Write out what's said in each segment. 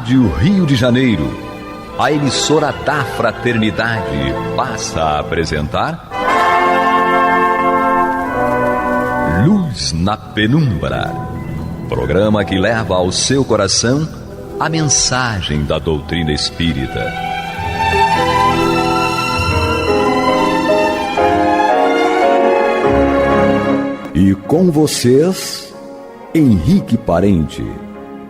Rádio Rio de Janeiro, a emissora da Fraternidade, passa a apresentar Luz na Penumbra, programa que leva ao seu coração a mensagem da doutrina espírita. E com vocês, Henrique Parente,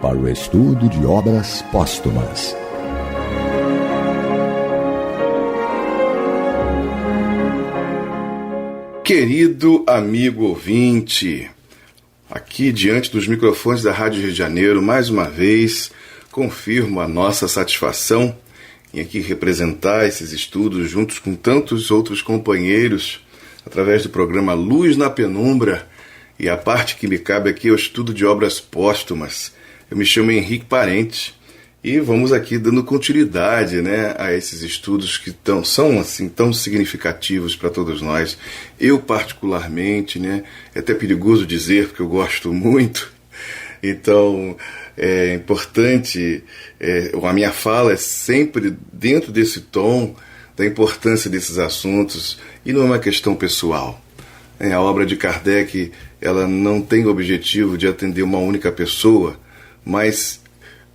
para o estudo de obras póstumas. Querido amigo ouvinte, aqui diante dos microfones da Rádio Rio de Janeiro, mais uma vez, confirmo a nossa satisfação em aqui representar esses estudos juntos com tantos outros companheiros através do programa Luz na Penumbra, e a parte que me cabe aqui é o estudo de obras póstumas. Eu me chamo Henrique Parente e vamos aqui dando continuidade, a esses estudos que são assim, tão significativos para todos nós. Eu particularmente, é até perigoso dizer porque eu gosto muito, então é importante, a minha fala é sempre dentro desse tom da importância desses assuntos, e não é uma questão pessoal. A obra de Kardec, ela não tem o objetivo de atender uma única pessoa, mas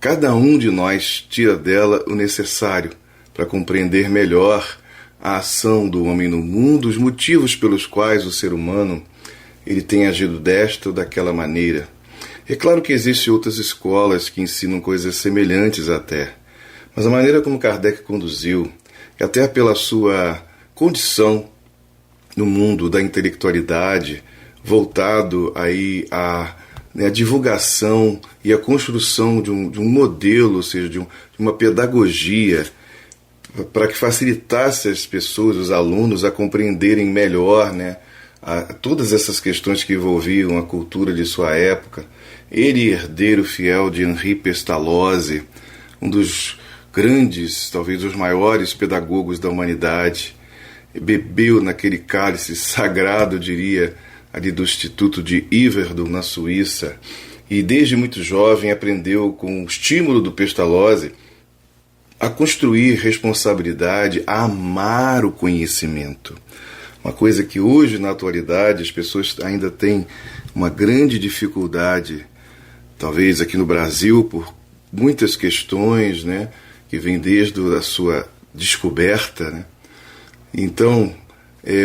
cada um de nós tira dela o necessário para compreender melhor a ação do homem no mundo, os motivos pelos quais o ser humano ele tem agido desta ou daquela maneira. É claro que existem outras escolas que ensinam coisas semelhantes até, mas a maneira como Kardec conduziu, e até pela sua condição no mundo da intelectualidade, voltado aí a divulgação e a construção de um modelo, ou seja, de uma pedagogia para que facilitasse as pessoas, os alunos, a compreenderem melhor todas essas questões que envolviam a cultura de sua época. Ele, herdeiro fiel de Henri Pestalozzi, um dos grandes, talvez os maiores pedagogos da humanidade, bebeu naquele cálice sagrado, eu diria, ali do Instituto de Yverdon, na Suíça, e desde muito jovem aprendeu, com o estímulo do Pestalozzi, a construir responsabilidade, a amar o conhecimento. Uma coisa que hoje, na atualidade, as pessoas ainda têm uma grande dificuldade, talvez aqui no Brasil, por muitas questões, que vêm desde a sua descoberta, Então,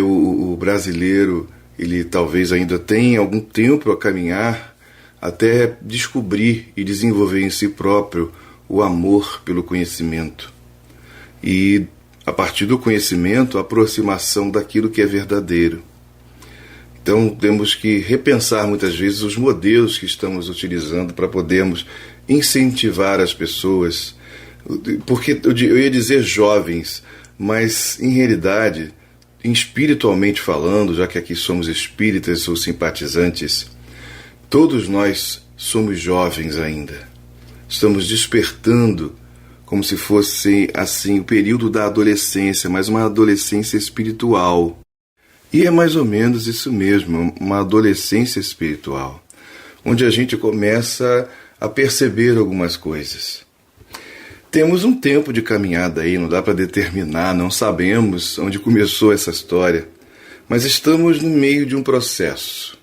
o brasileiro, ele talvez ainda tenha algum tempo a caminhar até descobrir e desenvolver em si próprio o amor pelo conhecimento. E, a partir do conhecimento, a aproximação daquilo que é verdadeiro. Então, temos que repensar muitas vezes os modelos que estamos utilizando para podermos incentivar as pessoas, porque eu ia dizer jovens, mas, em realidade, espiritualmente falando, já que aqui somos espíritas ou simpatizantes, todos nós somos jovens ainda. Estamos despertando como se fosse, assim, o período da adolescência, mas uma adolescência espiritual. E é mais ou menos isso mesmo, uma adolescência espiritual, onde a gente começa a perceber algumas coisas. Temos um tempo de caminhada aí, não dá para determinar, não sabemos onde começou essa história, mas estamos no meio de um processo.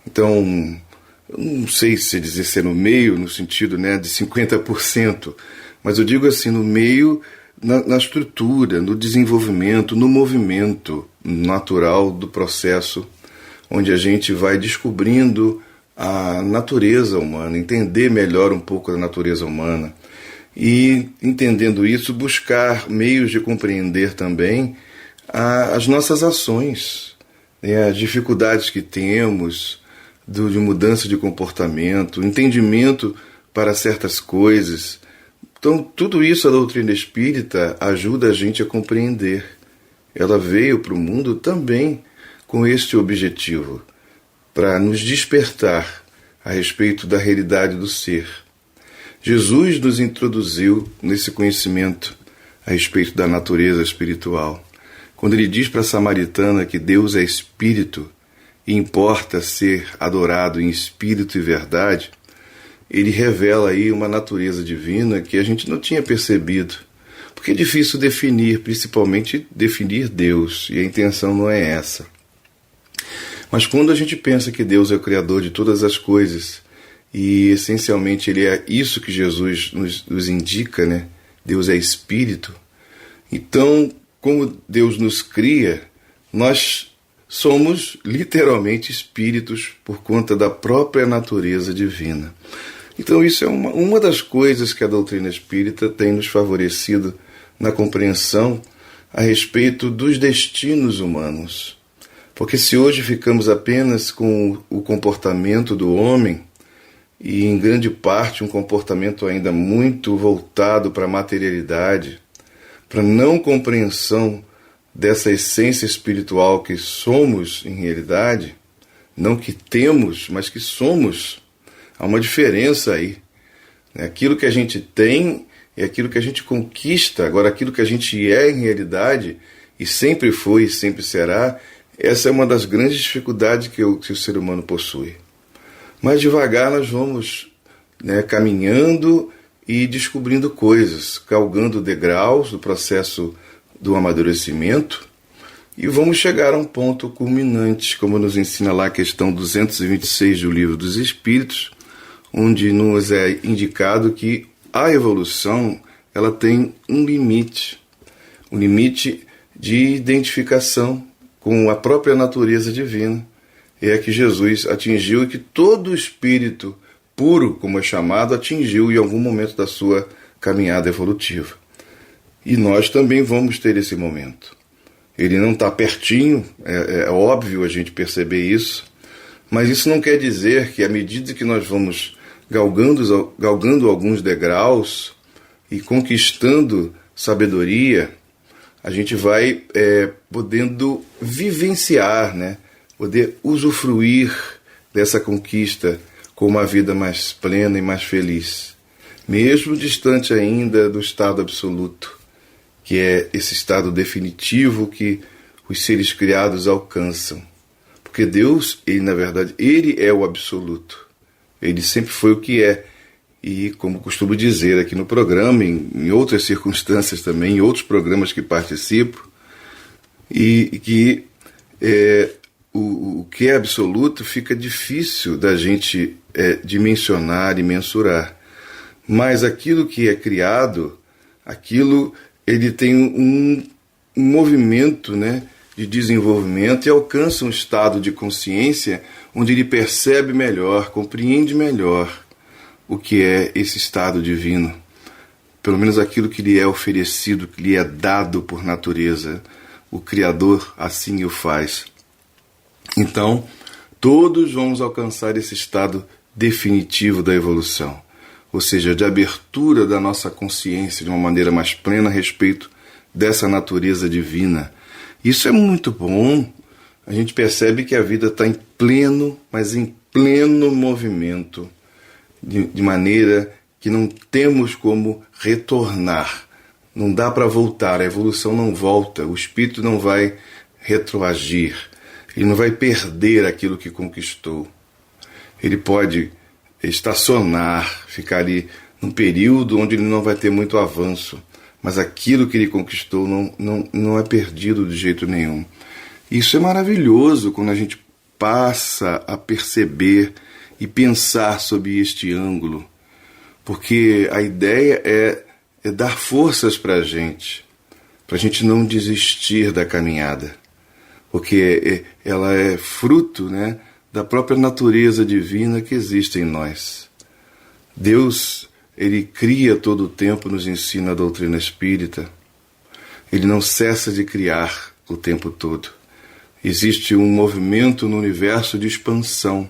Então, eu não sei se dizer ser no meio, no sentido de 50%, mas eu digo assim, no meio, na estrutura, no desenvolvimento, no movimento natural do processo, onde a gente vai descobrindo a natureza humana, entender melhor um pouco da natureza humana, e, entendendo isso, buscar meios de compreender também as nossas ações, as dificuldades que temos de mudança de comportamento, entendimento para certas coisas. Então, tudo isso a doutrina espírita ajuda a gente a compreender. Ela veio para o mundo também com este objetivo, para nos despertar a respeito da realidade do ser. Jesus nos introduziu nesse conhecimento a respeito da natureza espiritual. Quando ele diz para a samaritana que Deus é espírito e importa ser adorado em espírito e verdade, ele revela aí uma natureza divina que a gente não tinha percebido. Porque é difícil definir, principalmente definir Deus, e a intenção não é essa. Mas quando a gente pensa que Deus é o Criador de todas as coisas, e essencialmente Ele é isso que Jesus nos indica, né? Deus é Espírito. Então, como Deus nos cria, nós somos literalmente espíritos por conta da própria natureza divina. Então isso é uma das coisas que a doutrina espírita tem nos favorecido na compreensão a respeito dos destinos humanos. Porque se hoje ficamos apenas com o comportamento do homem, e em grande parte um comportamento ainda muito voltado para a materialidade, para a não compreensão dessa essência espiritual que somos em realidade, não que temos, mas que somos, há uma diferença aí. Aquilo que a gente tem é aquilo que a gente conquista, agora aquilo que a gente é em realidade, e sempre foi e sempre será, essa é uma das grandes dificuldades que o ser humano possui. Mas devagar nós vamos caminhando e descobrindo coisas, galgando degraus do processo do amadurecimento, e vamos chegar a um ponto culminante, como nos ensina lá a questão 226 do Livro dos Espíritos, onde nos é indicado que a evolução ela tem um limite de identificação com a própria natureza divina. É a que Jesus atingiu e que todo espírito puro, como é chamado, atingiu em algum momento da sua caminhada evolutiva. E nós também vamos ter esse momento. Ele não está pertinho, é óbvio a gente perceber isso, mas isso não quer dizer que à medida que nós vamos galgando alguns degraus e conquistando sabedoria, a gente vai podendo vivenciar, poder usufruir dessa conquista com uma vida mais plena e mais feliz, mesmo distante ainda do estado absoluto, que é esse estado definitivo que os seres criados alcançam. Porque Deus, Ele na verdade, Ele é o absoluto. Ele sempre foi o que é. E como costumo dizer aqui no programa, em outras circunstâncias também, em outros programas que participo, e que o que é absoluto fica difícil da gente dimensionar e mensurar. Mas aquilo que é criado, aquilo ele tem um movimento de desenvolvimento e alcança um estado de consciência onde ele percebe melhor, compreende melhor o que é esse estado divino. Pelo menos aquilo que lhe é oferecido, que lhe é dado por natureza. O Criador assim o faz. Então, todos vamos alcançar esse estado definitivo da evolução, ou seja, de abertura da nossa consciência de uma maneira mais plena a respeito dessa natureza divina. Isso é muito bom. A gente percebe que a vida está em pleno, mas em pleno movimento, de maneira que não temos como retornar. Não dá para voltar, a evolução não volta, o espírito não vai retroagir. Ele não vai perder aquilo que conquistou. Ele pode estacionar, ficar ali num período onde ele não vai ter muito avanço, mas aquilo que ele conquistou não é perdido de jeito nenhum. Isso é maravilhoso quando a gente passa a perceber e pensar sob este ângulo, porque a ideia é dar forças para a gente não desistir da caminhada. Porque ela é fruto da própria natureza divina que existe em nós. Deus, Ele cria todo o tempo, nos ensina a doutrina espírita. Ele não cessa de criar o tempo todo. Existe um movimento no universo de expansão.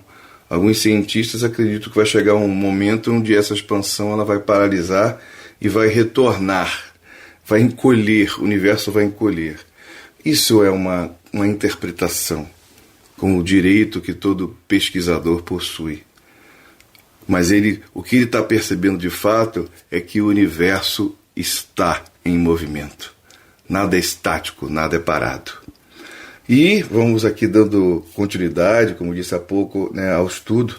Alguns cientistas acreditam que vai chegar um momento onde essa expansão ela vai paralisar e vai retornar, vai encolher, o universo vai encolher. Isso é uma interpretação, com o direito que todo pesquisador possui. Mas o que ele está percebendo de fato é que o universo está em movimento. Nada é estático, nada é parado. E vamos aqui dando continuidade, como disse há pouco, ao estudo,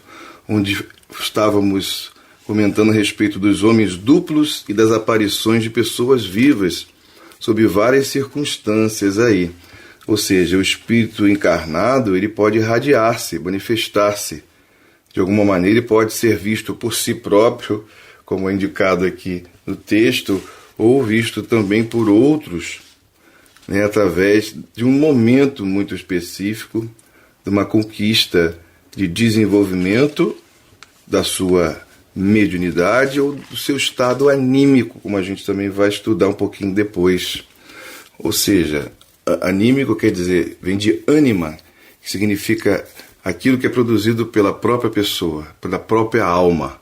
onde estávamos comentando a respeito dos homens duplos e das aparições de pessoas vivas sob várias circunstâncias aí. Ou seja, o espírito encarnado ele pode irradiar-se, manifestar-se. De alguma maneira ele pode ser visto por si próprio, como é indicado aqui no texto, ou visto também por outros, né, através de um momento muito específico, de uma conquista de desenvolvimento da sua mediunidade ou do seu estado anímico, como a gente também vai estudar um pouquinho depois. Ou seja, anímico quer dizer, vem de ânima, que significa aquilo que é produzido pela própria pessoa, pela própria alma.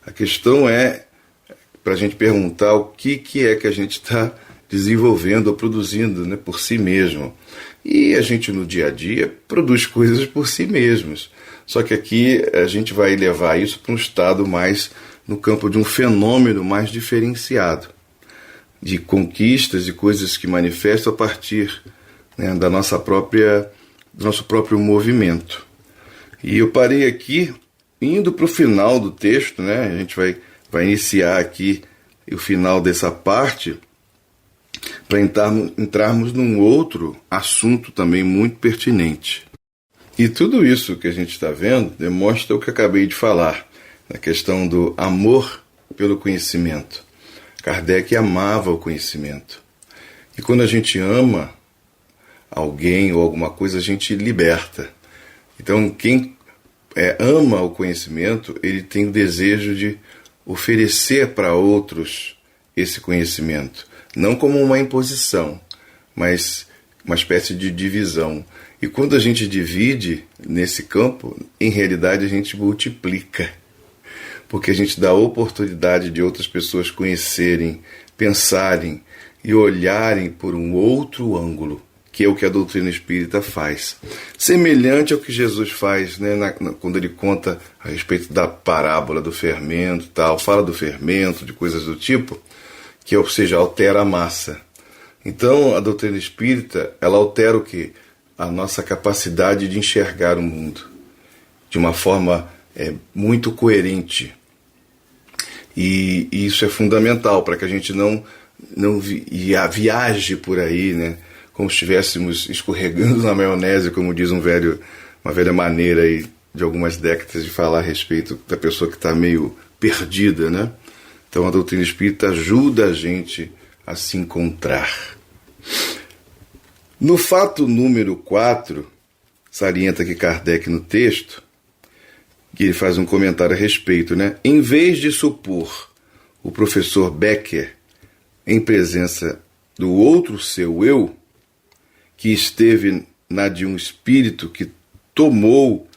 A questão é para a gente perguntar o que é que a gente está desenvolvendo ou produzindo, né, por si mesmo. E a gente no dia a dia produz coisas por si mesmos. Só que aqui a gente vai levar isso para um estado mais no campo de um fenômeno mais diferenciado, de conquistas e coisas que manifestam a partir, né, do nosso próprio movimento. E eu parei aqui, indo para o final do texto, né, a gente vai iniciar aqui o final dessa parte, para entrarmos num outro assunto também muito pertinente. E tudo isso que a gente está vendo demonstra o que acabei de falar, na questão do amor pelo conhecimento. Kardec amava o conhecimento. E quando a gente ama alguém ou alguma coisa, a gente liberta. Então, quem ama o conhecimento, ele tem o desejo de oferecer para outros esse conhecimento. Não como uma imposição, mas uma espécie de divisão. E quando a gente divide nesse campo, em realidade a gente multiplica. Porque a gente dá a oportunidade de outras pessoas conhecerem, pensarem e olharem por um outro ângulo, que é o que a doutrina espírita faz. Semelhante ao que Jesus faz, né, quando ele conta a respeito da parábola do fermento, tal, fala do fermento, de coisas do tipo, que, ou seja, altera a massa. Então, a doutrina espírita, ela altera o quê? A nossa capacidade de enxergar o mundo de uma forma muito coerente. E isso é fundamental para que a gente não viaje por aí, né, como se estivéssemos escorregando na maionese, como diz uma velha maneira aí de algumas décadas de falar a respeito da pessoa que está meio perdida, né? Então a doutrina espírita ajuda a gente a se encontrar. No fato número 4, salienta aqui Kardec no texto, que ele faz um comentário a respeito, né? Em vez de supor o professor Becker em presença do outro seu eu, que esteve na de um espírito que tomou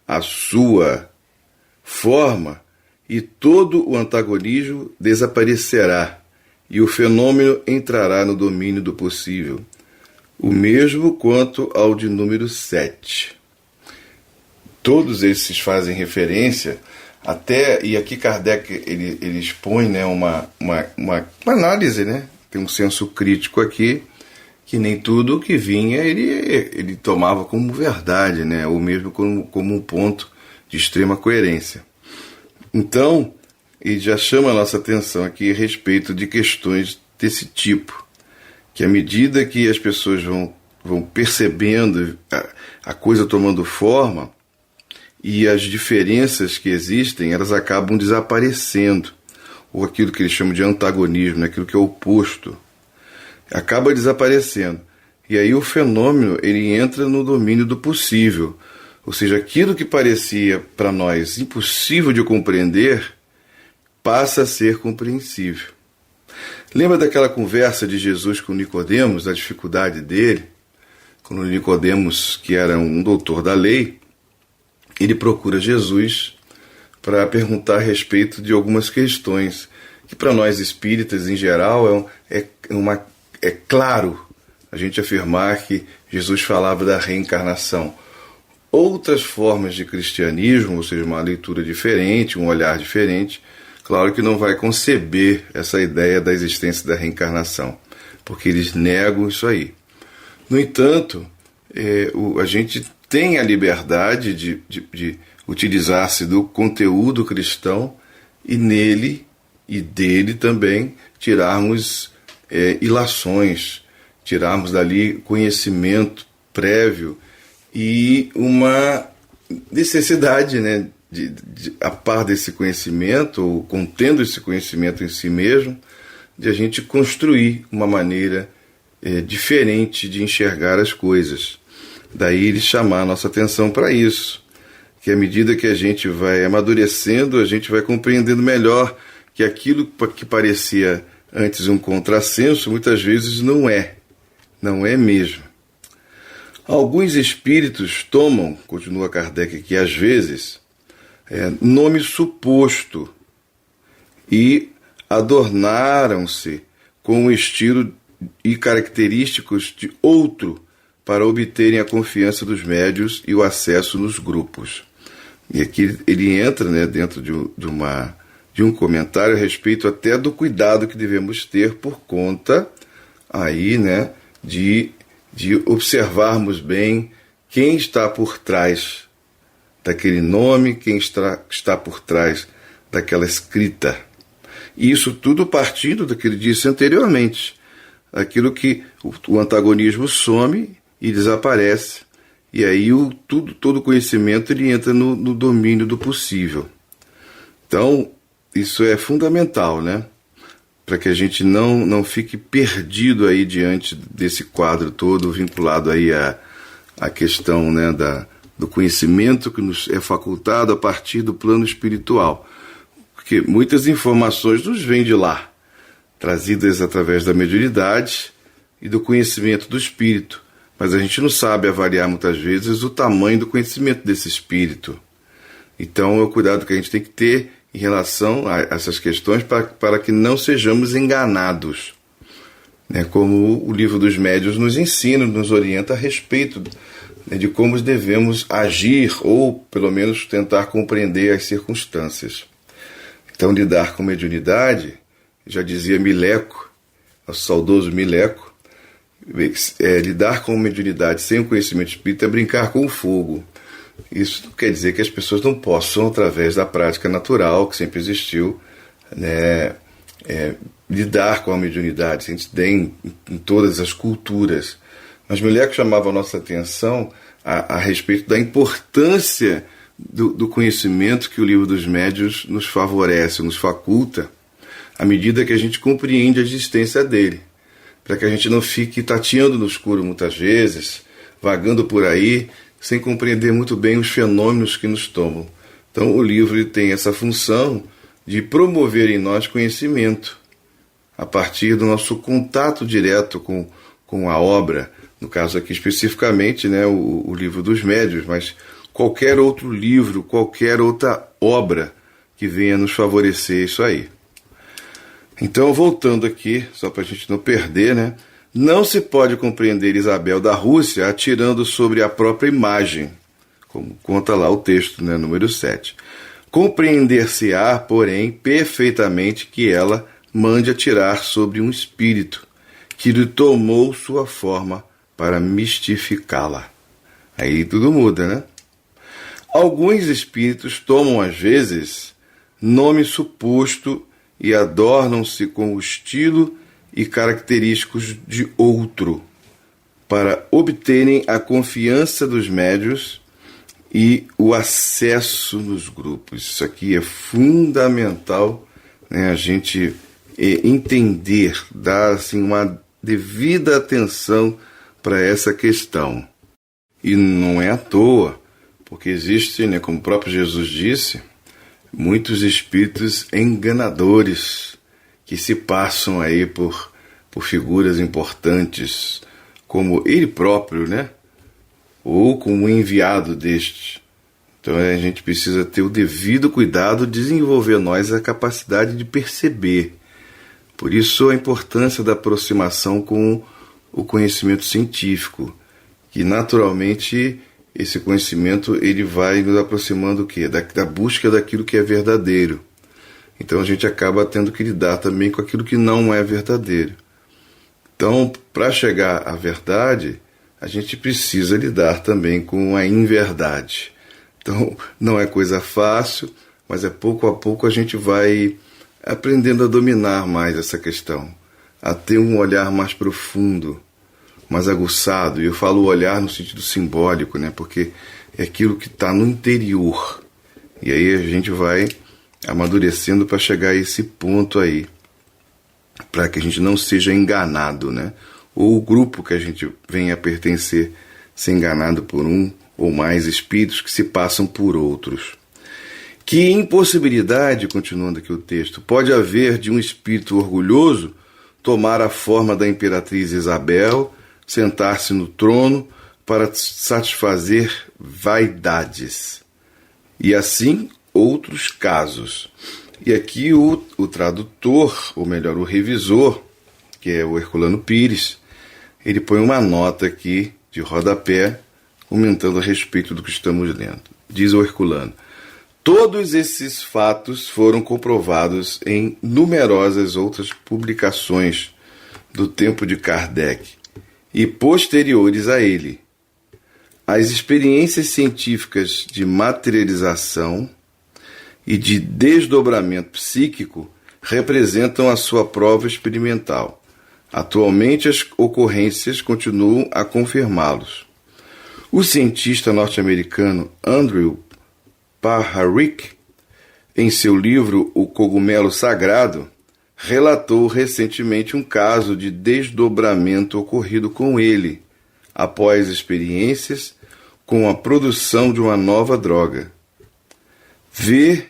a sua forma, e todo o antagonismo desaparecerá, e o fenômeno entrará no domínio do possível. O mesmo quanto ao de número 7. Todos esses fazem referência até, e aqui Kardec ele expõe, né, uma análise, né? Tem um senso crítico aqui, que nem tudo que vinha ele tomava como verdade, né? Ou mesmo como um ponto de extrema coerência. Então, ele já chama a nossa atenção aqui a respeito de questões desse tipo, que à medida que as pessoas vão percebendo a coisa tomando forma, e as diferenças que existem, elas acabam desaparecendo, ou aquilo que eles chamam de antagonismo, né? Aquilo que é oposto, acaba desaparecendo. E aí o fenômeno ele entra no domínio do possível, ou seja, aquilo que parecia para nós impossível de compreender, passa a ser compreensível. Lembra daquela conversa de Jesus com Nicodemos, da dificuldade dele? Quando Nicodemos, que era um doutor da lei, ele procura Jesus para perguntar a respeito de algumas questões que para nós espíritas em geral é claro a gente afirmar que Jesus falava da reencarnação. Outras formas de cristianismo, ou seja, uma leitura diferente, um olhar diferente, claro que não vai conceber essa ideia da existência da reencarnação, porque eles negam isso aí. No entanto, a gente tem a liberdade de utilizar-se do conteúdo cristão e nele e dele também tirarmos ilações, tirarmos dali conhecimento prévio e uma necessidade, né, a par desse conhecimento, ou contendo esse conhecimento em si mesmo, de a gente construir uma maneira diferente de enxergar as coisas. Daí ele chamar a nossa atenção para isso, que à medida que a gente vai amadurecendo, a gente vai compreendendo melhor que aquilo que parecia antes um contrassenso, muitas vezes não é mesmo. Alguns espíritos tomam, continua Kardec aqui, às vezes, nome suposto e adornaram-se com o estilo e característicos de outro para obterem a confiança dos médios e o acesso nos grupos. E aqui ele entra, né, dentro de um comentário a respeito até do cuidado que devemos ter por conta aí, né, de observarmos bem quem está por trás daquele nome, quem está por trás daquela escrita. E isso tudo partindo do que ele disse anteriormente, aquilo que o antagonismo some e desaparece, e aí todo o conhecimento ele entra no domínio do possível. Então, isso é fundamental, né? Para que a gente não fique perdido aí diante desse quadro todo vinculado aí à questão, né, do conhecimento que nos é facultado a partir do plano espiritual. Porque muitas informações nos vêm de lá, trazidas através da mediunidade e do conhecimento do espírito, mas a gente não sabe avaliar muitas vezes o tamanho do conhecimento desse espírito. Então é o cuidado que a gente tem que ter em relação a essas questões para que não sejamos enganados, né? Como o livro dos médiuns nos ensina, nos orienta a respeito, né, de como devemos agir ou pelo menos tentar compreender as circunstâncias. Então lidar com mediunidade, já dizia Mileco, o saudoso Mileco, lidar com mediunidade sem o conhecimento espírita é brincar com o fogo. Isso não quer dizer que as pessoas não possam, através da prática natural que sempre existiu, né, lidar com a mediunidade. A gente tem em todas as culturas. Mas Mileco chamava a nossa atenção a respeito da importância do conhecimento que o livro dos médiuns nos favorece, nos faculta, à medida que a gente compreende a existência dele, para que a gente não fique tateando no escuro muitas vezes, vagando por aí, sem compreender muito bem os fenômenos que nos tomam. Então o livro ele tem essa função de promover em nós conhecimento, a partir do nosso contato direto com a obra, no caso aqui especificamente, né, o livro dos médiuns, mas qualquer outro livro, qualquer outra obra que venha nos favorecer isso aí. Então, voltando aqui, só para a gente não perder, né? Não se pode compreender Isabel da Rússia atirando sobre a própria imagem, como conta lá o texto, né, número 7. Compreender-se-á, porém, perfeitamente que ela mande atirar sobre um espírito que lhe tomou sua forma para mistificá-la. Aí tudo muda, né? Alguns espíritos tomam, às vezes, nome suposto e adornam-se com o estilo e característicos de outro, para obterem a confiança dos médiuns e o acesso nos grupos. Isso aqui é fundamental, né, a gente entender, dar assim, uma devida atenção para essa questão. E não é à toa, porque existe, né, como o próprio Jesus disse, muitos espíritos enganadores que se passam aí por figuras importantes, como ele próprio, né? Ou como enviado deste. Então a gente precisa ter o devido cuidado, desenvolver nós a capacidade de perceber. Por isso a importância da aproximação com o conhecimento científico, que naturalmente esse conhecimento ele vai nos aproximando o quê? Da busca daquilo que é verdadeiro. Então a gente acaba tendo que lidar também com aquilo que não é verdadeiro. Então, para chegar à verdade, a gente precisa lidar também com a inverdade. Então, não é coisa fácil, mas pouco a pouco a gente vai aprendendo a dominar mais essa questão, a ter um olhar mais profundo, mais aguçado. E eu falo olhar no sentido simbólico, né? Porque é aquilo que está no interior. E aí a gente vai amadurecendo para chegar a esse ponto aí, para que a gente não seja enganado, né? Ou o grupo que a gente venha a pertencer ser enganado por um ou mais espíritos que se passam por outros. Que impossibilidade, continuando aqui o texto, pode haver de um espírito orgulhoso tomar a forma da imperatriz Isabel, sentar-se no trono para satisfazer vaidades. E assim, outros casos. E aqui o tradutor, ou melhor, o revisor, que é o Herculano Pires, ele põe uma nota aqui de rodapé, comentando a respeito do que estamos lendo. Diz o Herculano: todos esses fatos foram comprovados em numerosas outras publicações do tempo de Kardec e posteriores a ele. As experiências científicas de materialização e de desdobramento psíquico representam a sua prova experimental. Atualmente, as ocorrências continuam a confirmá-los. O cientista norte-americano Andrew Parharick, em seu livro O Cogumelo Sagrado, relatou recentemente um caso de desdobramento ocorrido com ele, após experiências com a produção de uma nova droga. Vê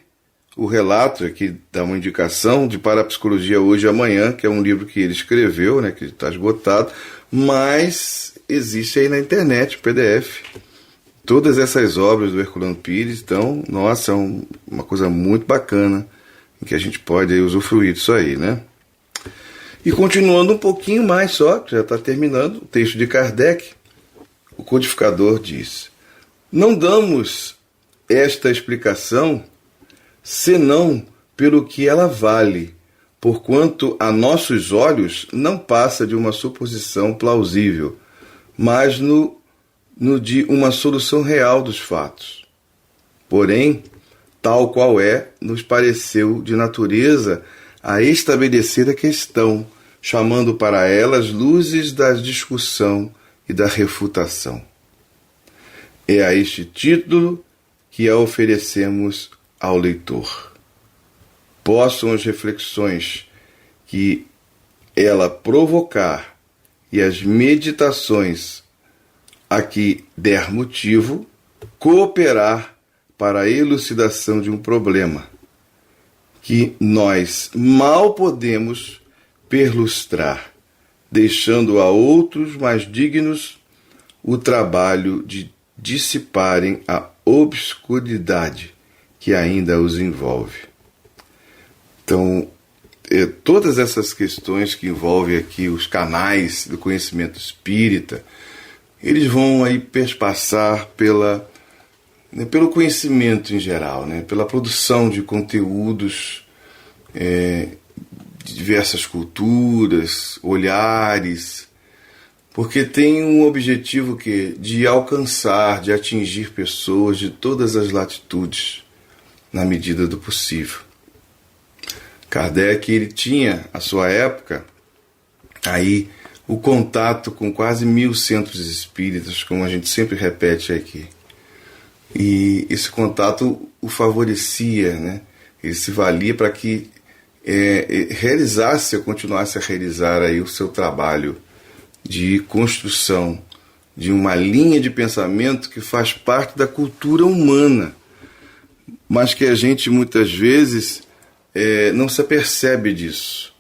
o relato aqui, dá uma indicação de Parapsicologia Hoje e Amanhã, que é um livro que ele escreveu, né, que está esgotado, mas existe aí na internet, PDF. Todas essas obras do Herculano Pires, então, nossa, é uma coisa muito bacana, em que a gente pode aí usufruir disso aí, né? E continuando um pouquinho mais só, já está terminando, o texto de Kardec, o codificador diz: não damos esta explicação senão pelo que ela vale, porquanto a nossos olhos não passa de uma suposição plausível, mas no de uma solução real dos fatos. Porém, tal qual nos pareceu de natureza a estabelecer a questão, chamando para ela as luzes da discussão e da refutação. É a este título que a oferecemos ao leitor. Possam as reflexões que ela provocar e as meditações a que der motivo cooperar para a elucidação de um problema que nós mal podemos perlustrar, deixando a outros mais dignos o trabalho de dissiparem a obscuridade que ainda os envolve. Então, todas essas questões que envolvem aqui os canais do conhecimento espírita, eles vão aí perspassar pelo conhecimento em geral, né? Pela produção de conteúdos de diversas culturas, olhares, porque tem um objetivo de alcançar, de atingir pessoas de todas as latitudes, na medida do possível. Kardec, ele tinha, à sua época, aí o contato com quase 1000 centros espíritas, como a gente sempre repete aqui. E esse contato o favorecia, né? Ele se valia para que realizasse ou continuasse a realizar aí o seu trabalho de construção de uma linha de pensamento que faz parte da cultura humana, mas que a gente muitas vezes não se apercebe disso,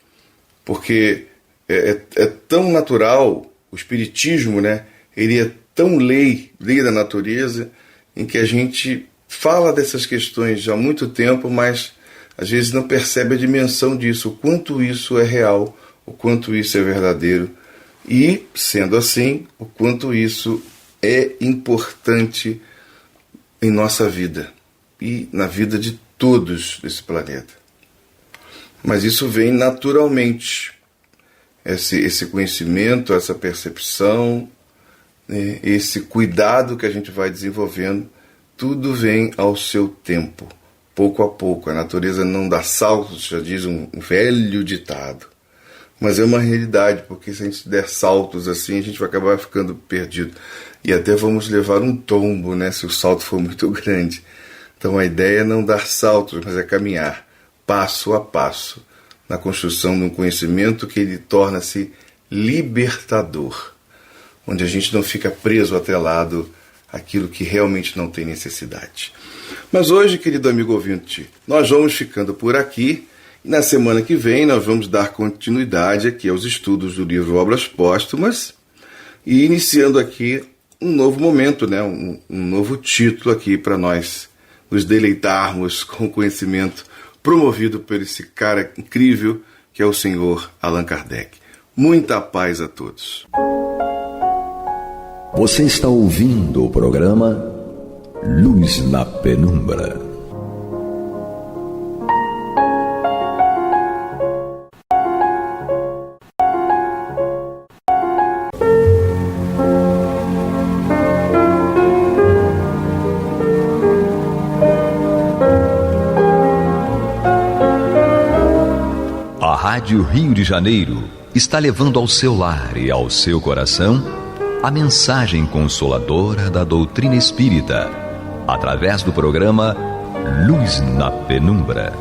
porque é tão natural, o espiritismo, né? Ele é tão lei da natureza, em que a gente fala dessas questões já há muito tempo, mas às vezes não percebe a dimensão disso, o quanto isso é real, o quanto isso é verdadeiro, e, sendo assim, o quanto isso é importante em nossa vida e na vida de todos desse planeta. Mas isso vem naturalmente, esse conhecimento, essa percepção, né, esse cuidado que a gente vai desenvolvendo, tudo vem ao seu tempo, pouco a pouco. A natureza não dá saltos, já diz um velho ditado. Mas é uma realidade, porque se a gente der saltos assim, a gente vai acabar ficando perdido. E até vamos levar um tombo, né, se o salto for muito grande. Então a ideia é não dar saltos, mas é caminhar passo a passo na construção de um conhecimento que ele torna-se libertador, onde a gente não fica preso, atrelado àquilo que realmente não tem necessidade. Mas hoje, querido amigo ouvinte, nós vamos ficando por aqui. E na semana que vem nós vamos dar continuidade aqui aos estudos do livro Obras Póstumas e iniciando aqui um novo momento, né? um novo título aqui para nós nos deleitarmos com o conhecimento promovido por esse cara incrível que é o senhor Allan Kardec. Muita paz a todos. Você está ouvindo o programa Luz na Penumbra. A Rádio Rio de Janeiro está levando ao seu lar e ao seu coração a mensagem consoladora da doutrina espírita, através do programa Luz na Penumbra.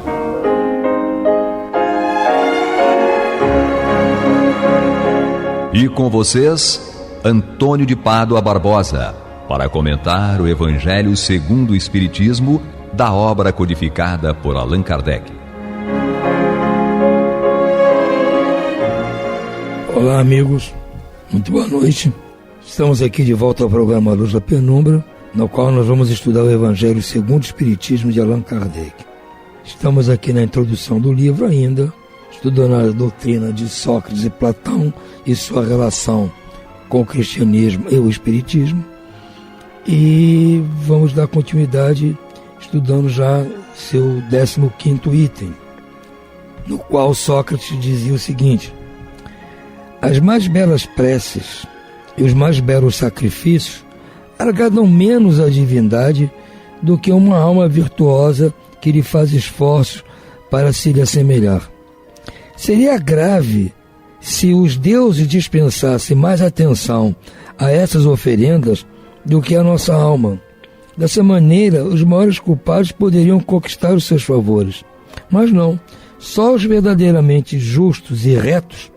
E com vocês, Antônio de Pádua Barbosa, para comentar o Evangelho segundo o Espiritismo da obra codificada por Allan Kardec. Olá, amigos, muito boa noite. Estamos aqui de volta ao programa Luz da Penumbra, no qual nós vamos estudar o Evangelho segundo o Espiritismo de Allan Kardec. Estamos aqui na introdução do livro ainda, estudando a doutrina de Sócrates e Platão e sua relação com o cristianismo e o espiritismo. E vamos dar continuidade estudando já seu 15º item, no qual Sócrates dizia o seguinte: as mais belas preces e os mais belos sacrifícios agradam menos à divindade do que uma alma virtuosa que lhe faz esforços para se lhe assemelhar. Seria grave se os deuses dispensassem mais atenção a essas oferendas do que a nossa alma. Dessa maneira, os maiores culpados poderiam conquistar os seus favores. Mas não, só os verdadeiramente justos e retos,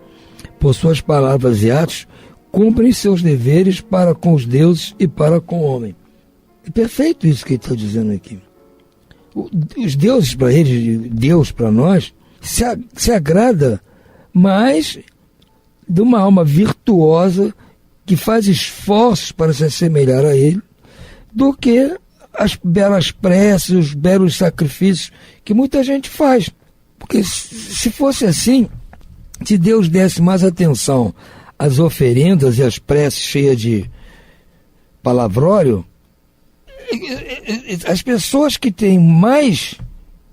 por suas palavras e atos, cumprem seus deveres para com os deuses e para com o homem. É perfeito isso que ele está dizendo aqui. Os deuses para eles, Deus para nós, se agrada mais de uma alma virtuosa que faz esforços para se assemelhar a ele, do que as belas preces, os belos sacrifícios que muita gente faz. Porque se fosse assim, se Deus desse mais atenção às oferendas e às preces cheias de palavrório, as pessoas que têm mais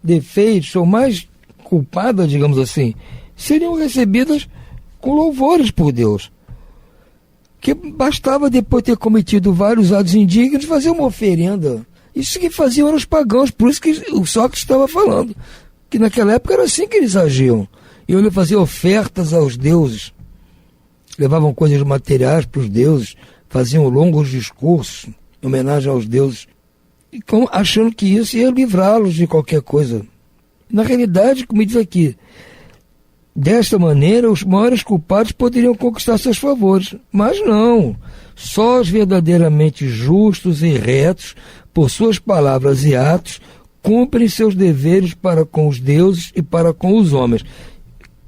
defeitos ou mais culpadas, digamos assim, seriam recebidas com louvores por Deus. Que bastava, depois de ter cometido vários atos indignos, fazer uma oferenda. Isso que faziam eram os pagãos, por isso que o Sócrates estava falando, que naquela época era assim que eles agiam. E ele fazia ofertas aos deuses, levavam coisas materiais para os deuses, faziam longos discursos em homenagem aos deuses, achando que isso ia livrá-los de qualquer coisa. Na realidade, como diz aqui, desta maneira os maiores culpados poderiam conquistar seus favores, mas não, só os verdadeiramente justos e retos, por suas palavras e atos, cumprem seus deveres para com os deuses e para com os homens.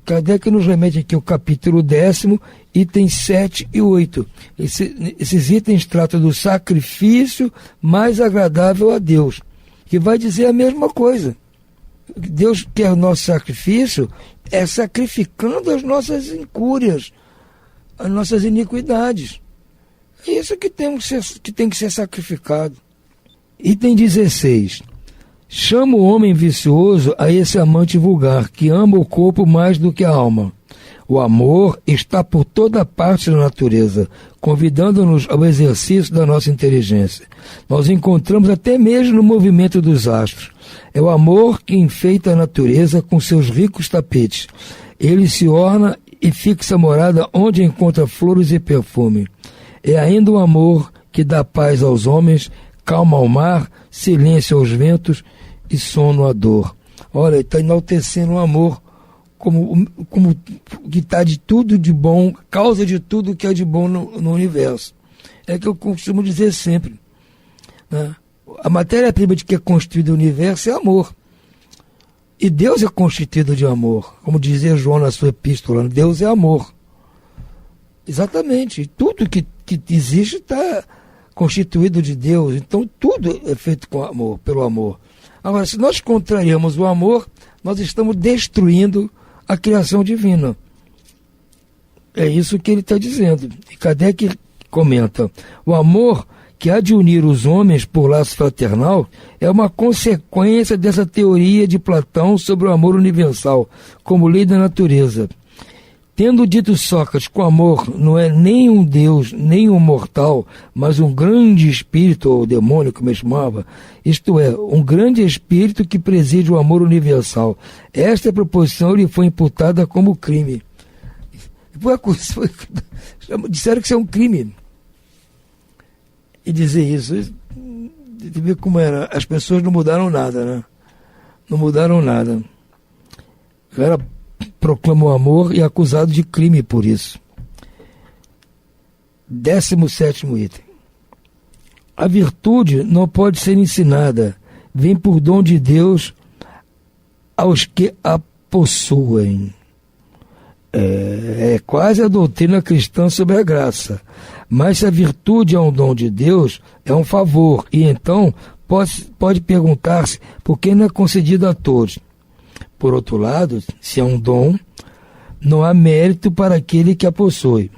Kardec nos remete aqui o capítulo 10, itens 7 e 8. Esses itens tratam do sacrifício mais agradável a Deus, que vai dizer a mesma coisa. Deus quer o nosso sacrifício é sacrificando as nossas incúrias, as nossas iniquidades. É isso que tem que ser sacrificado. Item 16. Chama o homem vicioso a esse amante vulgar, que ama o corpo mais do que a alma. O amor está por toda parte da natureza, convidando-nos ao exercício da nossa inteligência. Nós encontramos até mesmo no movimento dos astros. É o amor que enfeita a natureza com seus ricos tapetes. Ele se orna e fixa morada onde encontra flores e perfume. É ainda o amor que dá paz aos homens, calma ao mar, silêncio aos ventos e sono à dor. Olha, está enaltecendo o amor como que está de tudo de bom, causa de tudo que é de bom no universo. É que eu costumo dizer sempre, né? A matéria-prima de que é construído o universo é amor. E Deus é constituído de amor. Como dizia João na sua epístola, Deus é amor. Exatamente. E tudo que existe está constituído de Deus. Então tudo é feito com amor, pelo amor. Agora, se nós contrariamos o amor, nós estamos destruindo a criação divina. É isso que ele está dizendo. E Kardec comenta: o amor que há de unir os homens por laço fraternal é uma consequência dessa teoria de Platão sobre o amor universal, como lei da natureza. Tendo dito Sócrates que o amor não é nem um Deus, nem um mortal, mas um grande espírito, ou demônio, como ele chamava, isto é, um grande espírito que preside o amor universal. Esta proposição lhe foi imputada como crime. Disseram que isso é um crime. E dizer isso, de ver como era, as pessoas não mudaram nada, né? Não mudaram nada. O cara proclamou amor e é acusado de crime por isso. 17º item. A virtude não pode ser ensinada, vem por dom de Deus aos que a possuem. É quase a doutrina cristã sobre a graça. Mas se a virtude é um dom de Deus, é um favor, e então pode perguntar-se por que não é concedido a todos. Por outro lado, se é um dom, não há mérito para aquele que a possui.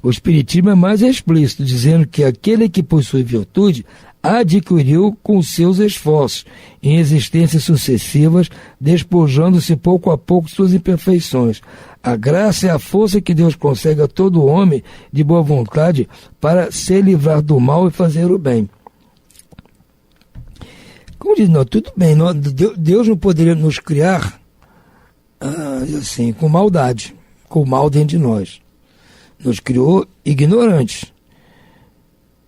O Espiritismo é mais explícito, dizendo que aquele que possui virtude adquiriu com seus esforços, em existências sucessivas, despojando-se pouco a pouco de suas imperfeições. A graça é a força que Deus concede a todo homem de boa vontade para se livrar do mal e fazer o bem. Como diz, não, tudo bem, Deus não poderia nos criar assim, com maldade, com o mal dentro de nós. Nos criou ignorantes.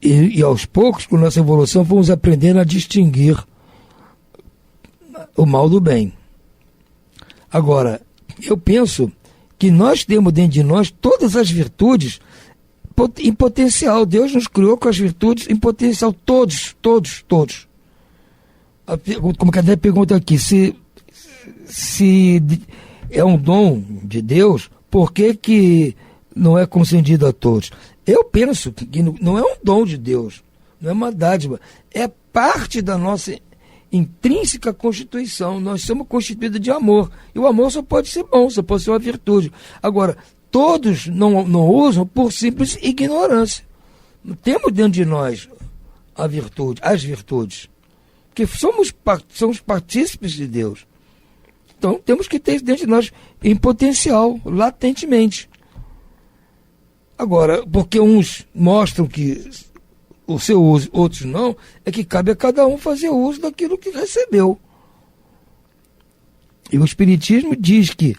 E aos poucos, com nossa evolução, fomos aprendendo a distinguir o mal do bem. Agora, eu penso que nós temos dentro de nós todas as virtudes em potencial. Deus nos criou com as virtudes em potencial, todos. Como Kardec pergunta aqui, se é um dom de Deus, por que não é concedido a todos? Eu penso que não é um dom de Deus, não é uma dádiva, é parte da nossa intrínseca constituição. Nós somos constituídos de amor, e o amor só pode ser bom, só pode ser uma virtude. Agora, todos não usam por simples ignorância. Temos dentro de nós a virtude, as virtudes, porque somos partícipes de Deus. Então temos que ter dentro de nós em potencial, latentemente. Agora, porque uns mostram que o seu uso, outros não, é que cabe a cada um fazer uso daquilo que recebeu. E o Espiritismo diz que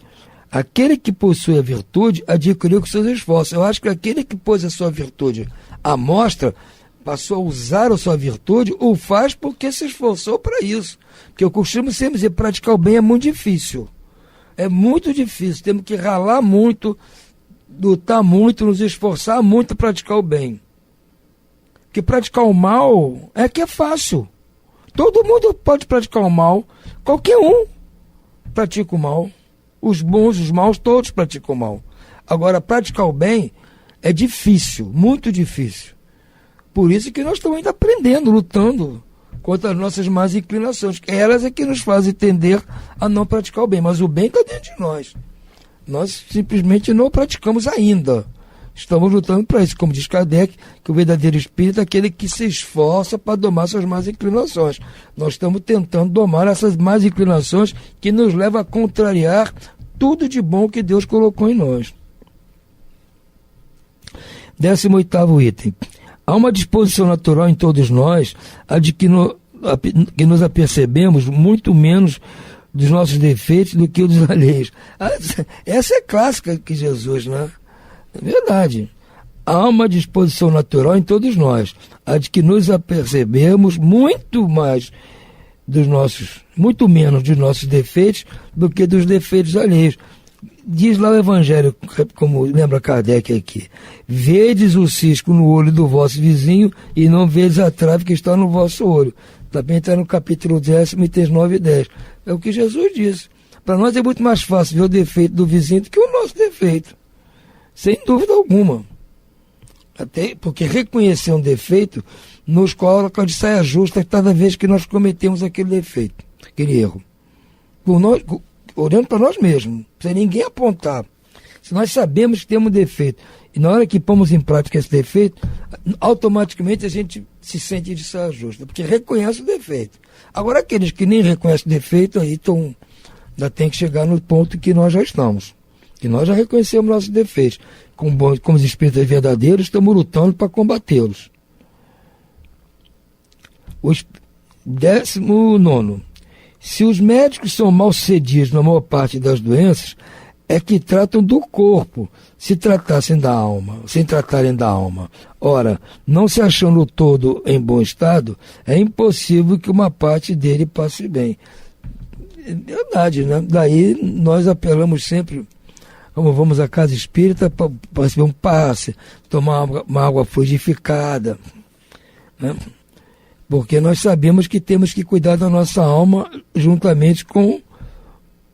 aquele que possui a virtude adquiriu com seus esforços. Eu acho que aquele que pôs a sua virtude à mostra, passou a usar a sua virtude, o faz porque se esforçou para isso. Porque eu costumo sempre dizer, praticar o bem é muito difícil. É muito difícil, temos que ralar muito, lutar muito, nos esforçar muito para praticar o bem. Porque praticar o mal é que é fácil. Todo mundo pode praticar o mal. Qualquer um pratica o mal. Os bons, os maus, todos praticam o mal. Agora, praticar o bem é difícil, muito difícil. Por isso que nós estamos ainda aprendendo, lutando contra as nossas más inclinações. Elas é que nos fazem tender a não praticar o bem. Mas o bem está dentro de nós. Nós simplesmente não praticamos ainda. Estamos lutando para isso. Como diz Kardec, que o verdadeiro espírito é aquele que se esforça para domar suas más inclinações. Nós estamos tentando domar essas más inclinações que nos levam a contrariar tudo de bom que Deus colocou em nós. 18º item. Há uma disposição natural em todos nós que nos apercebemos muito menos dos nossos defeitos do que os dos alheios. Essa é clássica que Jesus, né? É verdade. Há uma disposição natural em todos nós, a de que nos apercebemos muito menos dos nossos defeitos do que dos defeitos alheios. Diz lá o Evangelho, como lembra Kardec aqui: vedes o cisco no olho do vosso vizinho e não vedes a trave que está no vosso olho. Também está no capítulo 10, itens 9 e 10. É o que Jesus disse. Para nós é muito mais fácil ver o defeito do vizinho do que o nosso defeito. Sem dúvida alguma. Até porque reconhecer um defeito nos coloca de saia justa cada vez que nós cometemos aquele defeito, aquele erro. Olhando para nós mesmos, sem ninguém apontar. Se nós sabemos que temos um defeito e na hora que pomos em prática esse defeito, automaticamente a gente se sente de saia justa, porque reconhece o defeito. Agora, aqueles que nem reconhecem o defeito, aí ainda tem que chegar no ponto que nós já estamos, que nós já reconhecemos nossos defeitos. Como os espíritos verdadeiros, estamos lutando para combatê-los. 19. Se os médicos são mal sucedidos na maior parte das doenças, é que tratam do corpo, sem tratarem da alma. Ora, não se achando o todo em bom estado, é impossível que uma parte dele passe bem. É verdade, né? Daí nós apelamos sempre, como vamos à casa espírita, para receber um passe, tomar uma água fluidificada, né? Porque nós sabemos que temos que cuidar da nossa alma juntamente com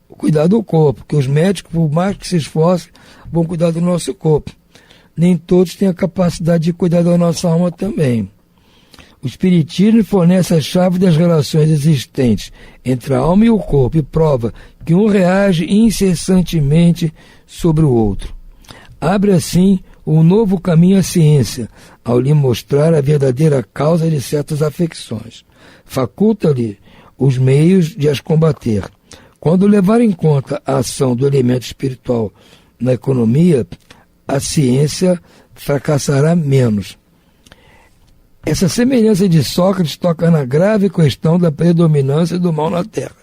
o cuidar do corpo, que os médicos, por mais que se esforcem, vão cuidar do nosso corpo. Nem todos têm a capacidade de cuidar da nossa alma também. O Espiritismo fornece a chave das relações existentes entre a alma e o corpo e prova que um reage incessantemente sobre o outro. Abre assim um novo caminho à ciência, ao lhe mostrar a verdadeira causa de certas afecções. Faculta-lhe os meios de as combater. Quando levar em conta a ação do elemento espiritual na economia, a ciência fracassará menos. Essa semelhança de Sócrates toca na grave questão da predominância do mal na Terra.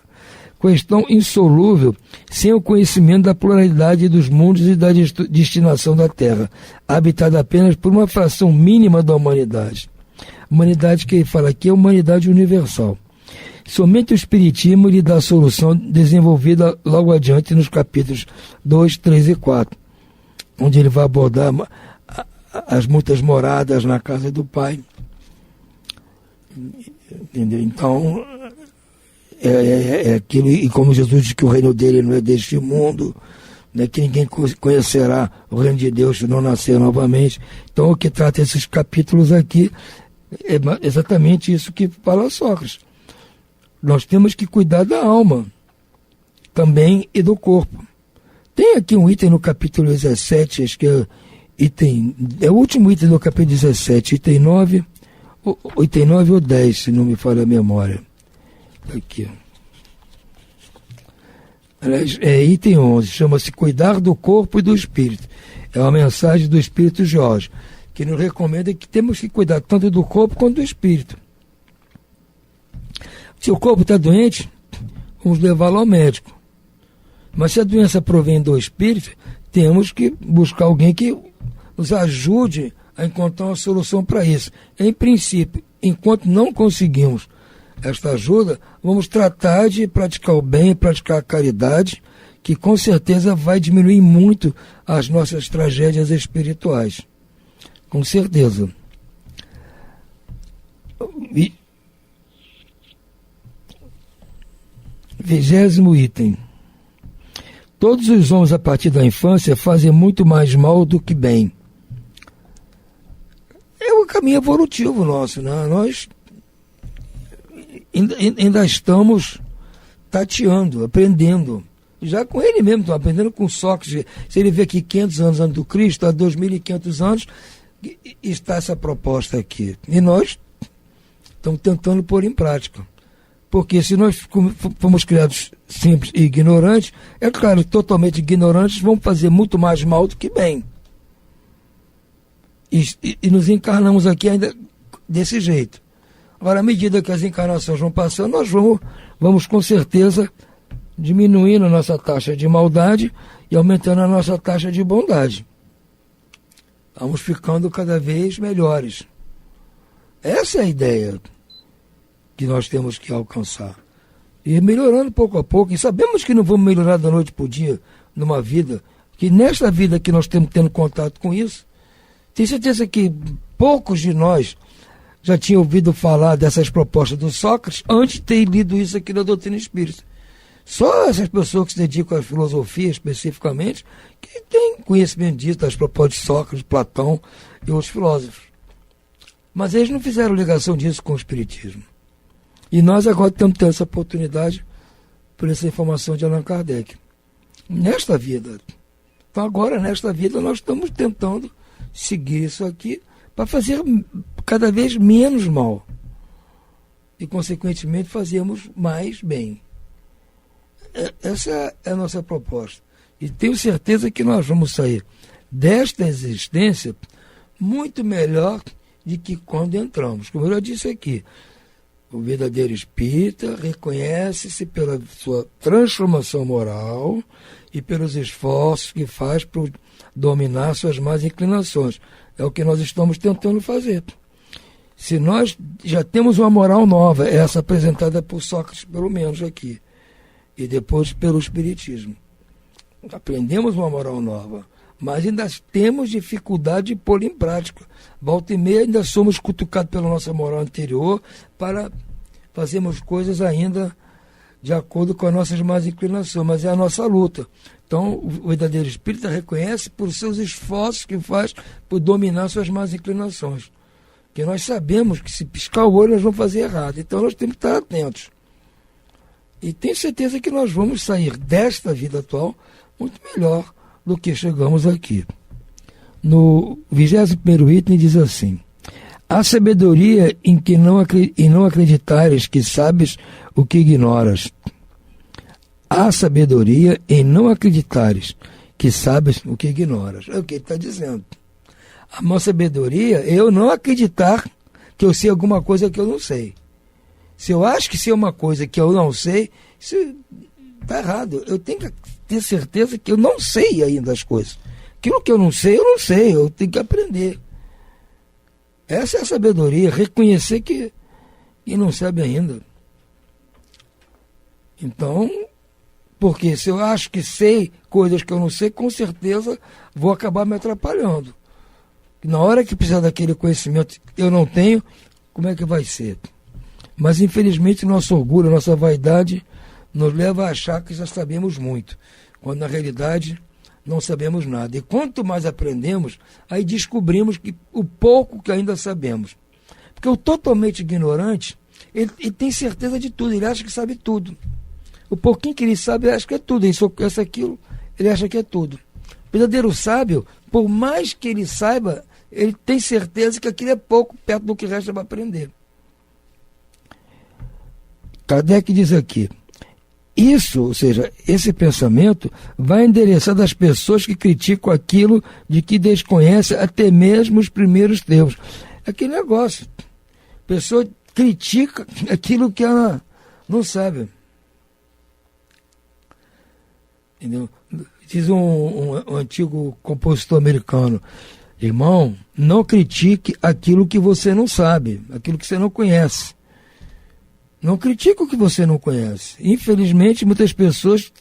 Questão insolúvel sem o conhecimento da pluralidade dos mundos e da destinação da Terra, habitada apenas por uma fração mínima da humanidade. A humanidade que ele fala aqui é a humanidade universal. Somente o Espiritismo lhe dá a solução desenvolvida logo adiante nos capítulos 2, 3 e 4, onde ele vai abordar as muitas moradas na casa do Pai. Entendeu? Então, é aquilo, e como Jesus diz que o reino dele não é deste mundo, né, que ninguém conhecerá o reino de Deus se não nascer novamente. Então, o que trata esses capítulos aqui é exatamente isso que fala Sócrates. Nós temos que cuidar da alma também e do corpo. Tem aqui um item no capítulo 17, acho que é o último item do capítulo 17, item 9 ou 10, se não me falha a memória. Aqui. Aliás, é item 11, chama-se Cuidar do Corpo e do Espírito. É uma mensagem do Espírito Jorge, que nos recomenda que temos que cuidar tanto do corpo quanto do espírito. Se o corpo está doente, vamos levá-lo ao médico. Mas se a doença provém do espírito, temos que buscar alguém que nos ajude a encontrar uma solução para isso. Em princípio, enquanto não conseguimos esta ajuda, vamos tratar de praticar o bem, praticar a caridade, que com certeza vai diminuir muito as nossas tragédias espirituais. Com certeza. 20º item. Todos os homens a partir da infância fazem muito mais mal do que bem. É o caminho evolutivo nosso, né? Nós ainda estamos tateando, aprendendo. Já com ele mesmo, estamos aprendendo com Sócrates. Se ele vê aqui 500 anos antes do Cristo, há 2.500 anos, está essa proposta aqui. E nós estamos tentando pôr em prática. Porque se nós fomos criados simples e ignorantes, é claro, totalmente ignorantes, vão fazer muito mais mal do que bem. E nos encarnamos aqui ainda desse jeito. Agora, à medida que as encarnações vão passando, nós vamos com certeza diminuindo a nossa taxa de maldade e aumentando a nossa taxa de bondade. Vamos ficando cada vez melhores. Essa é a ideia que nós temos que alcançar. E melhorando pouco a pouco. E sabemos que não vamos melhorar da noite para o dia numa vida, que nesta vida que nós estamos tendo contato com isso, tenho certeza que poucos de nós já tinham ouvido falar dessas propostas do Sócrates antes de ter lido isso aqui na doutrina espírita. Só essas pessoas que se dedicam à filosofia especificamente, que têm conhecimento disso, das propostas de Sócrates, Platão e outros filósofos. Mas eles não fizeram ligação disso com o Espiritismo. E nós agora estamos tendo essa oportunidade por essa informação de Allan Kardec. Nesta vida. Então agora, nesta vida, nós estamos tentando seguir isso aqui para fazer cada vez menos mal. E, consequentemente, fazermos mais bem. Essa é a nossa proposta. E tenho certeza que nós vamos sair desta existência muito melhor do que quando entramos. Como eu já disse aqui, o verdadeiro espírita reconhece-se pela sua transformação moral e pelos esforços que faz para dominar suas más inclinações. É o que nós estamos tentando fazer. Se nós já temos uma moral nova, essa apresentada por Sócrates, pelo menos aqui, e depois pelo Espiritismo. Aprendemos uma moral nova, mas ainda temos dificuldade de pô-la em prática. Volta e meia ainda somos cutucados pela nossa moral anterior para fazermos coisas ainda de acordo com as nossas más inclinações, mas é a nossa luta. Então, o verdadeiro espírita reconhece por seus esforços que faz por dominar suas más inclinações. Porque nós sabemos que se piscar o olho nós vamos fazer errado, então nós temos que estar atentos. E tenho certeza que nós vamos sair desta vida atual muito melhor do que chegamos aqui. No 21º item diz assim: há sabedoria em não acreditares que sabes o que ignoras. Há sabedoria em não acreditares que sabes o que ignoras. É o que ele está dizendo. A minha sabedoria é eu não acreditar que eu sei alguma coisa que eu não sei. Se eu acho que sei uma coisa que eu não sei, isso está errado. Eu tenho que ter certeza que eu não sei ainda as coisas. Aquilo que eu não sei, eu tenho que aprender. Essa é a sabedoria, reconhecer que não sabe ainda. Então, porque se eu acho que sei coisas que eu não sei, com certeza vou acabar me atrapalhando. Na hora que precisar daquele conhecimento eu não tenho, como é que vai ser? Mas, infelizmente, nosso orgulho, nossa vaidade nos leva a achar que já sabemos muito, quando, na realidade, não sabemos nada. E quanto mais aprendemos, aí descobrimos que o pouco que ainda sabemos. Porque o totalmente ignorante, ele tem certeza de tudo, ele acha que sabe tudo. O pouquinho que ele sabe, ele acha que é tudo. Ele só conhece aquilo, ele acha que é tudo. O verdadeiro sábio, por mais que ele saiba, ele tem certeza que aquilo é pouco perto do que resta para aprender. Kardec diz aqui: isso, ou seja, esse pensamento vai endereçar das pessoas que criticam aquilo de que desconhece até mesmo os primeiros termos. Aquele negócio. A pessoa critica aquilo que ela não sabe. Entendeu? Diz um antigo compositor americano: irmão, não critique aquilo que você não sabe, aquilo que você não conhece. Não critique o que você não conhece. Infelizmente, muitas pessoas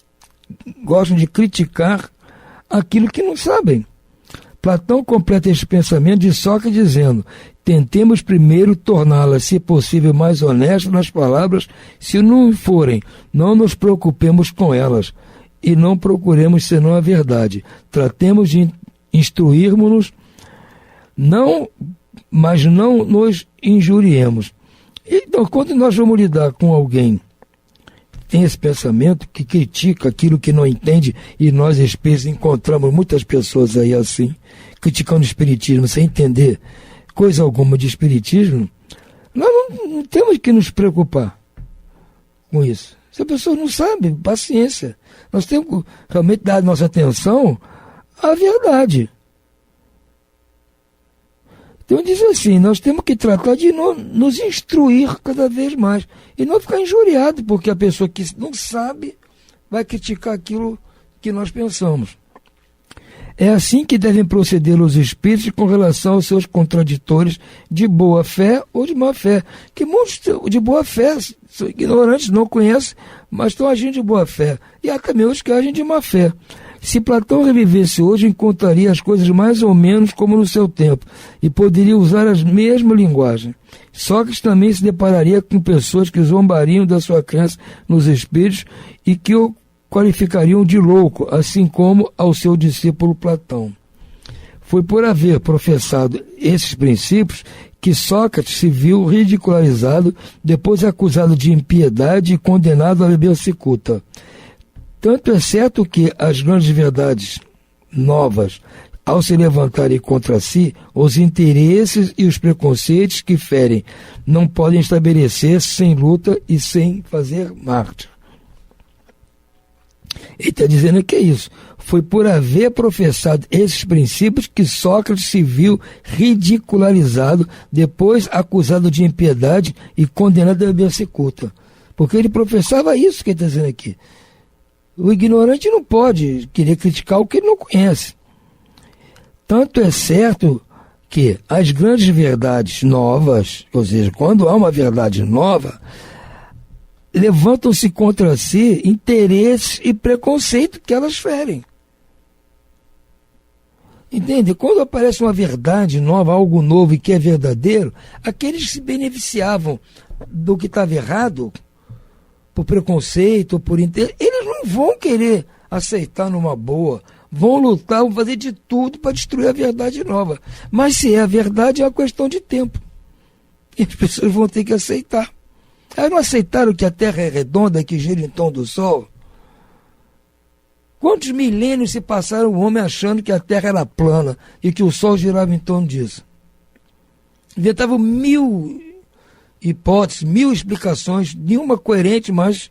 gostam de criticar aquilo que não sabem. Platão completa este pensamento de Sócrates dizendo: tentemos primeiro torná-las, se possível, mais honestas nas palavras. Se não forem, não nos preocupemos com elas e não procuremos senão a verdade. Tratemos de instruirmos-nos, mas não nos injuriemos. Então, quando nós vamos lidar com alguém que tem esse pensamento, que critica aquilo que não entende, e nós espíritos encontramos muitas pessoas aí assim, criticando o espiritismo sem entender coisa alguma de espiritismo, nós não temos que nos preocupar com isso. Se a pessoa não sabe, paciência. Nós temos que realmente dar nossa atenção à verdade. Então diz assim, nós temos que tratar de nos instruir cada vez mais e não ficar injuriado, porque a pessoa que não sabe vai criticar aquilo que nós pensamos. É assim que devem proceder os espíritos com relação aos seus contraditores de boa fé ou de má fé. Que muitos de boa fé são ignorantes, não conhecem, mas estão agindo de boa fé. E há também os que agem de má fé. Se Platão revivesse hoje, encontraria as coisas mais ou menos como no seu tempo e poderia usar a mesma linguagem. Sócrates também se depararia com pessoas que zombariam da sua crença nos espíritos e que o qualificariam de louco, assim como ao seu discípulo Platão. Foi por haver professado esses princípios que Sócrates se viu ridicularizado, depois acusado de impiedade e condenado a beber cicuta. Tanto é certo que as grandes verdades novas, ao se levantarem contra si, os interesses e os preconceitos que ferem não podem estabelecer-se sem luta e sem fazer mártir. Ele está dizendo que é isso. Foi por haver professado esses princípios que Sócrates se viu ridicularizado, depois acusado de impiedade e condenado a beber cicuta. Porque ele professava isso que ele está dizendo aqui. O ignorante não pode querer criticar o que ele não conhece. Tanto é certo que as grandes verdades novas, ou seja, quando há uma verdade nova, levantam-se contra si interesses e preconceito que elas ferem. Entende? Quando aparece uma verdade nova, algo novo e que é verdadeiro, aqueles que se beneficiavam do que estava errado, por preconceito, por interesse, eles não vão querer aceitar numa boa, vão lutar, vão fazer de tudo para destruir a verdade nova. Mas se é a verdade, é uma questão de tempo. E as pessoas vão ter que aceitar. Elas não aceitaram que a Terra é redonda, que gira em torno do Sol? Quantos milênios se passaram o homem achando que a Terra era plana e que o Sol girava em torno disso? Inventavam 1000 hipóteses, 1000 explicações, nenhuma coerente, mas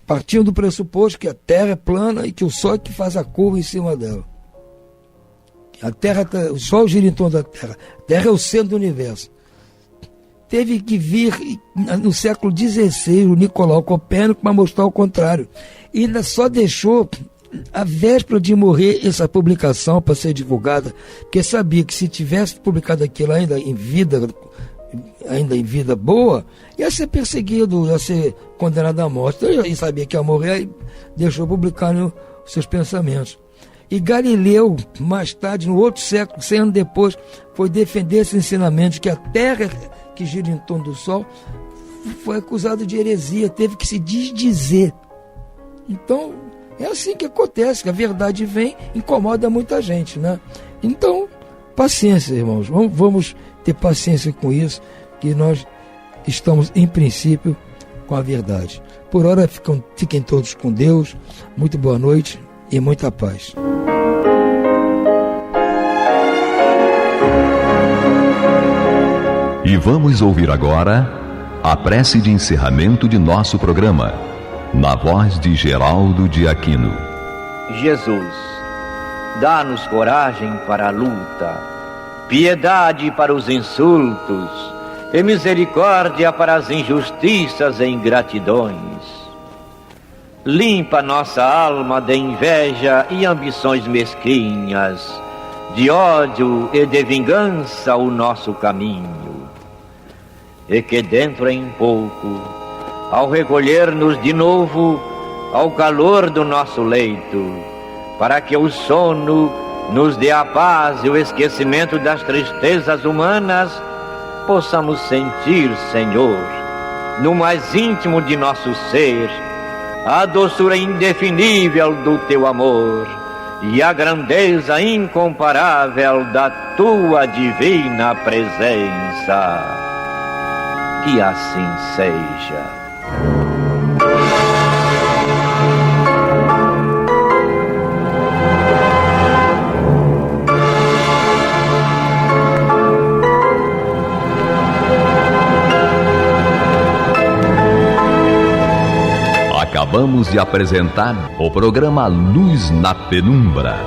partiam do pressuposto que a Terra é plana e que o Sol é que faz a curva em cima dela. O Sol gira em torno da Terra. A Terra é o centro do universo. Teve que vir no século XVI o Nicolau Copérnico para mostrar o contrário. E ainda só deixou a véspera de morrer essa publicação para ser divulgada, porque sabia que se tivesse publicado aquilo ainda em vida boa, ia ser perseguido, ia ser condenado à morte. Então ele sabia que ia morrer e deixou publicar os seus pensamentos. E Galileu, mais tarde, no outro século, 100 anos depois, foi defender esse ensinamento de que a Terra que gira em torno do Sol, foi acusado de heresia, teve que se desdizer. Então, é assim que acontece, que a verdade vem, incomoda muita gente, né? Então, paciência, irmãos, vamos ter paciência com isso, que nós estamos, em princípio, com a verdade. Por hora, fiquem todos com Deus, muito boa noite e muita paz. E vamos ouvir agora a prece de encerramento de nosso programa, na voz de Geraldo de Aquino. Jesus, dá-nos coragem para a luta, piedade para os insultos e misericórdia para as injustiças e ingratidões. Limpa nossa alma de inveja e ambições mesquinhas, de ódio e de vingança o nosso caminho. E que dentro em pouco, ao recolher-nos de novo ao calor do nosso leito, para que o sono nos dê a paz e o esquecimento das tristezas humanas, possamos sentir, Senhor, no mais íntimo de nosso ser, a doçura indefinível do Teu amor e a grandeza incomparável da Tua divina presença. Que assim seja. Acabamos de apresentar o programa Luz na Penumbra,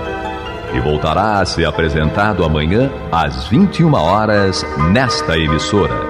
e voltará a ser apresentado amanhã às 21 horas nesta emissora.